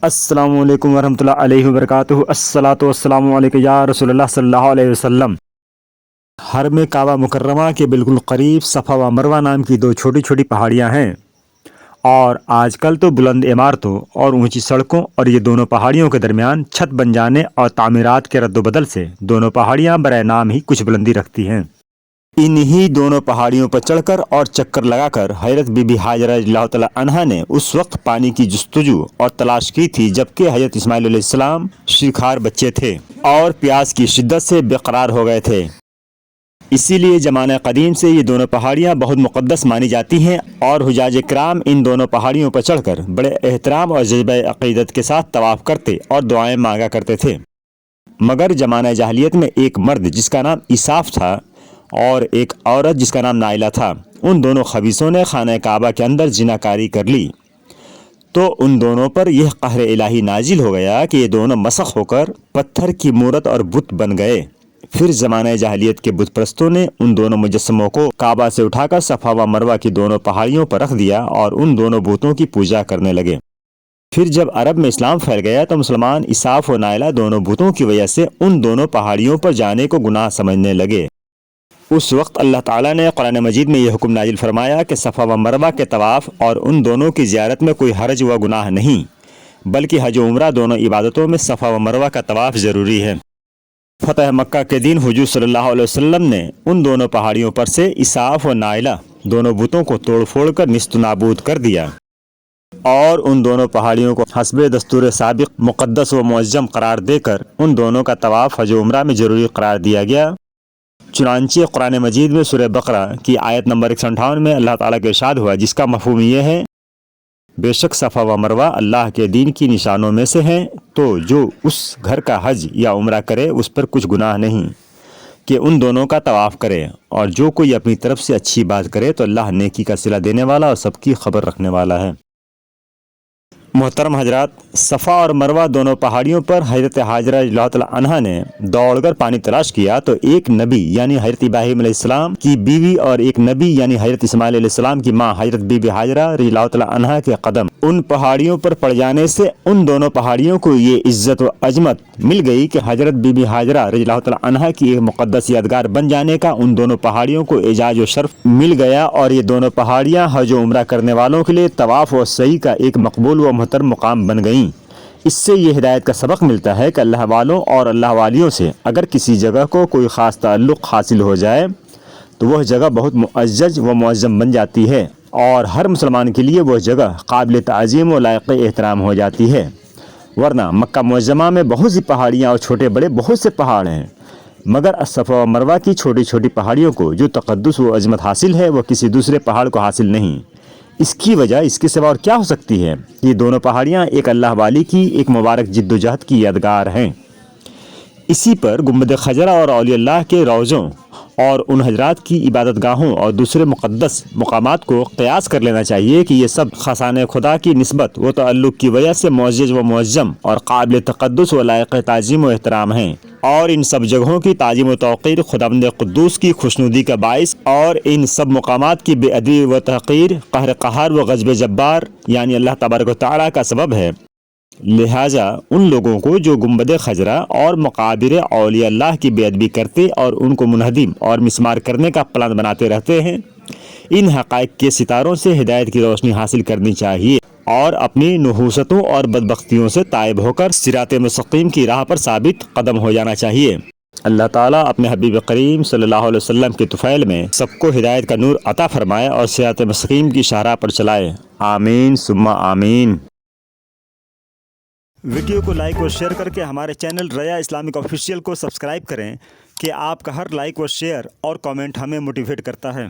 السلام علیکم ورحمۃ اللہ علیہ وبرکاتہ۔ الصلاۃ والسلام علیک یا رسول اللہ صلی اللہ علیہ وسلم۔ حرم کعبہ مکرمہ کے بالکل قریب صفا و مروہ نام کی دو چھوٹی چھوٹی پہاڑیاں ہیں، اور آج کل تو بلند عمارتوں اور اونچی سڑکوں اور یہ دونوں پہاڑیوں کے درمیان چھت بن جانے اور تعمیرات کے رد و بدل سے دونوں پہاڑیاں برائے نام ہی کچھ بلندی رکھتی ہیں۔ انہی دونوں پہاڑیوں پر چڑھ کر اور چکر لگا کر حضرت بی بی ہاجرہ رضی اللہ تعالی عنہا نے اس وقت پانی کی جستجو اور تلاش کی تھی جبکہ حضرت اسماعیل علیہ السلام شیرخوار بچے تھے اور پیاس کی شدت سے بے قرار ہو گئے تھے۔ اسی لیے زمانہ قدیم سے یہ دونوں پہاڑیاں بہت مقدس مانی جاتی ہیں، اور حجاج کرام ان دونوں پہاڑیوں پر چڑھ کر بڑے احترام اور جذبہ عقیدت کے ساتھ طواف کرتے اور دعائیں مانگا کرتے تھے۔ مگر زمانہ جاہلیت میں ایک مرد جس کا نام اساف تھا اور ایک عورت جس کا نام نائلہ تھا، ان دونوں خبیثوں نے خانہ کعبہ کے اندر زناکاری کر لی، تو ان دونوں پر یہ قہر الہی نازل ہو گیا کہ یہ دونوں مسخ ہو کر پتھر کی مورت اور بت بن گئے۔ پھر زمانہ جاہلیت کے بت پرستوں نے ان دونوں مجسموں کو کعبہ سے اٹھا کر صفا و مروہ کی دونوں پہاڑیوں پر رکھ دیا اور ان دونوں بتوں کی پوجا کرنے لگے۔ پھر جب عرب میں اسلام پھیل گیا تو مسلمان اساف و نائلہ دونوں بتوں کی وجہ سے ان دونوں پہاڑیوں پر جانے کو گناہ سمجھنے لگے۔ اس وقت اللہ تعالیٰ نے قرآن مجید میں یہ حکم نازل فرمایا کہ صفا و مروہ کے طواف اور ان دونوں کی زیارت میں کوئی حرج و گناہ نہیں، بلکہ حج و عمرہ دونوں عبادتوں میں صفا و مروہ کا طواف ضروری ہے۔ فتح مکہ کے دن حضور صلی اللہ علیہ وسلم نے ان دونوں پہاڑیوں پر سے اساف و نائلہ دونوں بتوں کو توڑ پھوڑ کر نیست و نابود کر دیا، اور ان دونوں پہاڑیوں کو حسب دستور سابق مقدس و معظم قرار دے کر ان دونوں کا طواف حج و عمرہ میں ضروری قرار دیا گیا۔ چنانچہ قرآن مجید میں سورہ بقرہ کی آیت نمبر 158 میں اللہ تعالیٰ کا ارشاد ہوا، جس کا مفہوم یہ ہے: بے شک صفا و مروہ اللہ کے دین کی نشانوں میں سے ہیں، تو جو اس گھر کا حج یا عمرہ کرے اس پر کچھ گناہ نہیں کہ ان دونوں کا طواف کرے، اور جو کوئی اپنی طرف سے اچھی بات کرے تو اللہ نیکی کا صلہ دینے والا اور سب کی خبر رکھنے والا ہے۔ محترم حضرات، صفا اور مروہ دونوں پہاڑیوں پر حضرت ہاجرہ رضی اللہ تعالی عنہا نے دوڑ کر پانی تلاش کیا تو ایک نبی یعنی حضرت ابراہیم علیہ السلام کی بیوی اور ایک نبی یعنی حضرت اسماعیل علیہ السلام کی ماں حضرت بی بی ہاجرہ رضی اللہ تعالی عنہا کے قدم ان پہاڑیوں پر پڑ جانے سے ان دونوں پہاڑیوں کو یہ عزت و عظمت مل گئی کہ حضرت بی بی ہاجرہ رضی اللہ تعالی عنہا کی ایک مقدس یادگار بن جانے کا ان دونوں پہاڑیوں کو اعزاز و شرف مل گیا، اور یہ دونوں پہاڑیاں حج و عمرہ کرنے والوں کے لیے طواف و سعی کا ایک مقبول و محترم مقام بن گئیں۔ اس سے یہ ہدایت کا سبق ملتا ہے کہ اللہ والوں اور اللہ والیوں سے اگر کسی جگہ کو کوئی خاص تعلق حاصل ہو جائے تو وہ جگہ بہت معزز و معظم بن جاتی ہے، اور ہر مسلمان کے لیے وہ جگہ قابل تعظیم و لائق احترام ہو جاتی ہے۔ ورنہ مکہ معظمہ میں بہت سی پہاڑیاں اور چھوٹے بڑے بہت سے پہاڑ ہیں، مگر صفا و مروہ کی چھوٹی چھوٹی پہاڑیوں کو جو تقدس و عظمت حاصل ہے وہ کسی دوسرے پہاڑ کو حاصل نہیں۔ اس کی وجہ اس کے سوا اور کیا ہو سکتی ہے؟ یہ دونوں پہاڑیاں ایک اللہ والی کی ایک مبارک جد و جہد کی یادگار ہیں۔ اسی پر گنبد خضرا اور اولیاء اللہ کے روضوں اور ان حضرات کی عبادت گاہوں اور دوسرے مقدس مقامات کو قیاس کر لینا چاہیے کہ یہ سب خزانۂ خدا کی نسبت و تعلق کی وجہ سے معزز و معظم اور قابل تقدس و لائق تعظیم و احترام ہیں، اور ان سب جگہوں کی تعظیم و توقیر خداوند قدوس کی خوشنودی کا باعث اور ان سب مقامات کی بے ادبی و تحقیر قہر قہار و غضب جبار یعنی اللہ تبارک و تعالیٰ کا سبب ہے۔ لہٰذا ان لوگوں کو جو گنبد خضرا اور مقابر اولیاء اللہ کی بے ادبی کرتے اور ان کو منہدم اور مسمار کرنے کا پلان بناتے رہتے ہیں، ان حقائق کے ستاروں سے ہدایت کی روشنی حاصل کرنی چاہیے اور اپنی نحوستوں اور بدبختیوں سے تائب ہو کر صراط مستقیم کی راہ پر ثابت قدم ہو جانا چاہیے۔ اللہ تعالیٰ اپنے حبیب کریم صلی اللہ علیہ وسلم کے طفیل میں سب کو ہدایت کا نور عطا فرمائے اور صراط مستقیم کی شاہراہ پر چلائے، آمین ثم آمین۔ ویڈیو کو لائک اور شیئر کر کے ہمارے چینل ریا اسلامک آفیشیل کو سبسکرائب کریں کہ آپ کا ہر لائک و شیئر اور کامنٹ ہمیں موٹیویٹ کرتا ہے۔